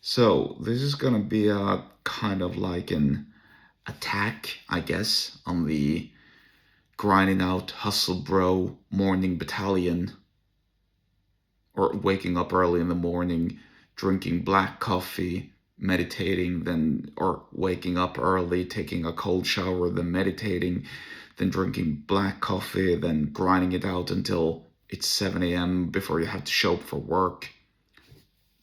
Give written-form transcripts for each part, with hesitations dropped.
So this is gonna be a kind of like an attack, I guess, on the grinding out hustle bro morning battalion, or waking up early in the morning, drinking black coffee, meditating, then or waking up early, taking a cold shower, then meditating, then drinking black coffee, then grinding it out until it's 7 a.m. before you have to show up for work.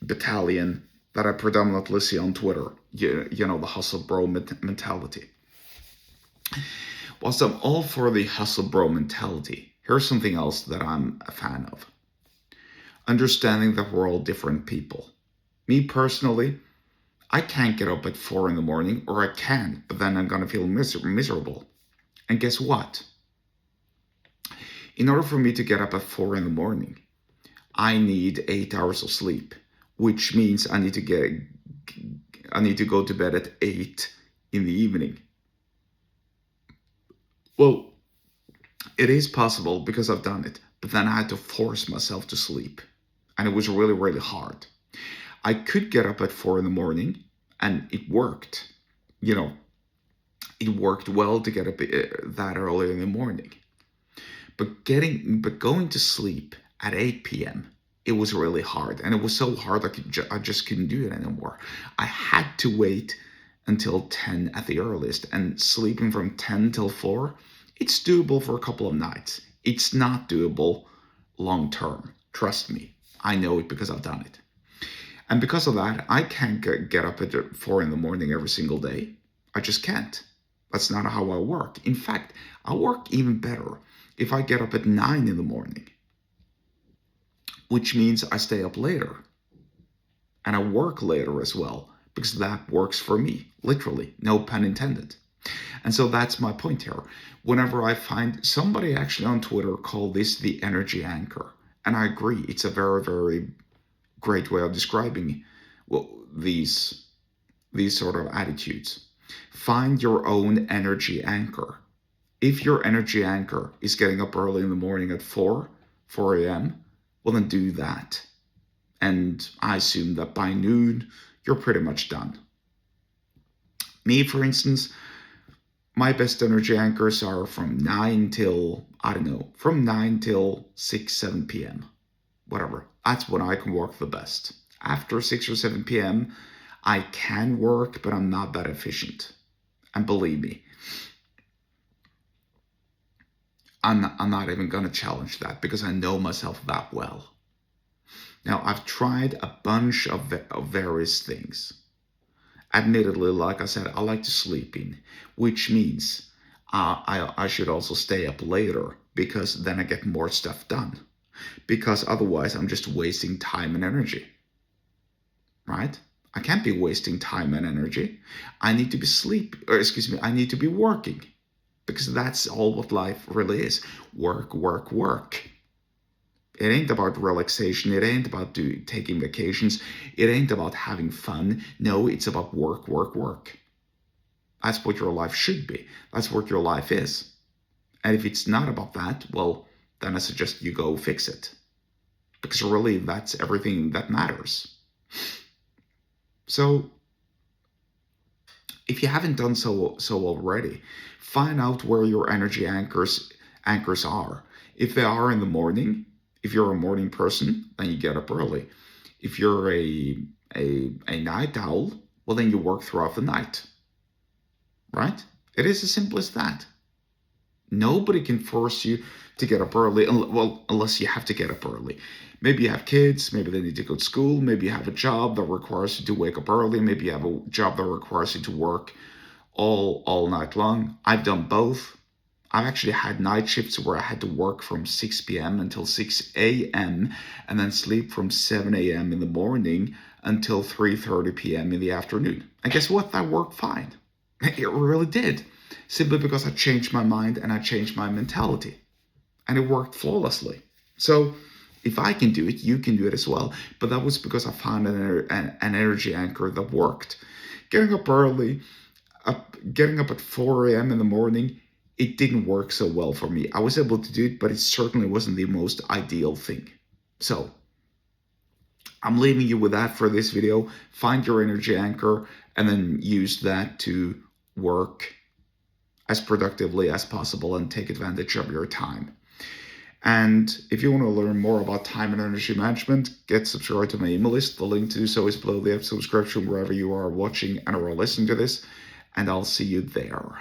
Battalion that I predominantly see on Twitter. You know, the hustle bro mentality. Whilst I'm all for the hustle bro mentality, here's something else that I'm a fan of: understanding that we're all different people. Me personally, I can't get up at 4 in the morning, or I can, but then I'm gonna feel miserable. And guess what? In order for me to get up at 4 in the morning, I need 8 hours of sleep, which means I need to go to bed at 8 in the evening. Well, it is possible because I've done it, but then I had to force myself to sleep, and it was really, really hard. I could get up at 4 in the morning, and it worked. You know, it worked well to get up that early in the morning. But going to sleep at 8 p.m., it was really hard, and it was so hard I just couldn't do it anymore. I had to wait until 10 at the earliest, and sleeping from 10 till 4, it's doable for a couple of nights. It's not doable long term. Trust me. I know it because I've done it. And because of that, I can't get up at 4 in the morning every single day. I just can't. That's not how I work. In fact, I work even better if I get up at 9 in the morning, which means I stay up later and I work later as well, because that works for me, literally, no pun intended. And so that's my point here. Whenever I find somebody actually on Twitter call this the energy anchor, and I agree, it's a very, very great way of describing these sort of attitudes. Find your own energy anchor. If your energy anchor is getting up early in the morning at 4 a.m., well, then do that. And I assume that by noon, you're pretty much done. Me, for instance, my best energy anchors are from 9 till, I don't know, from 9 till 6, 7 p.m. Whatever. That's when I can work the best. After 6 or 7 p.m., I can work, but I'm not that efficient. And believe me, I'm not even going to challenge that because I know myself that well. Now, I've tried a bunch of various things. Admittedly, like I said, I like to sleep in, which means I should also stay up later because then I get more stuff done. Because otherwise, I'm just wasting time and energy. Right? I can't be wasting time and energy. I need to be I need to be working, because that's all what life really is. Work, work, work. It ain't about relaxation. It ain't about taking vacations. It ain't about having fun. No, it's about work, work, work. That's what your life should be. That's what your life is. And if it's not about that, well, then I suggest you go fix it. Because really, that's everything that matters. So, if you haven't done so already, find out where your energy anchors are. If they are in the morning, if you're a morning person, then you get up early. If you're a night owl, well, then you work throughout the night. Right? It is as simple as that. Nobody can force you to get up early, well, unless you have to get up early. Maybe you have kids, maybe they need to go to school, maybe you have a job that requires you to wake up early, maybe you have a job that requires you to work all night long. I've done both. I've actually had night shifts where I had to work from 6 p.m. until 6 a.m. and then sleep from 7 a.m. in the morning until 3:30 p.m. in the afternoon. And guess what? That worked fine. It really did. Simply because I changed my mind and I changed my mentality. And it worked flawlessly. So if I can do it, you can do it as well. But that was because I found an energy anchor that worked. Getting up early, getting up at 4 a.m. in the morning, it didn't work so well for me. I was able to do it, but it certainly wasn't the most ideal thing. So I'm leaving you with that for this video. Find your energy anchor and then use that to work as productively as possible and take advantage of your time. And if you want to learn more about time and energy management, get subscribed to my email list. The link to do so is below the episode description wherever you are watching and or listening to this. And I'll see you there.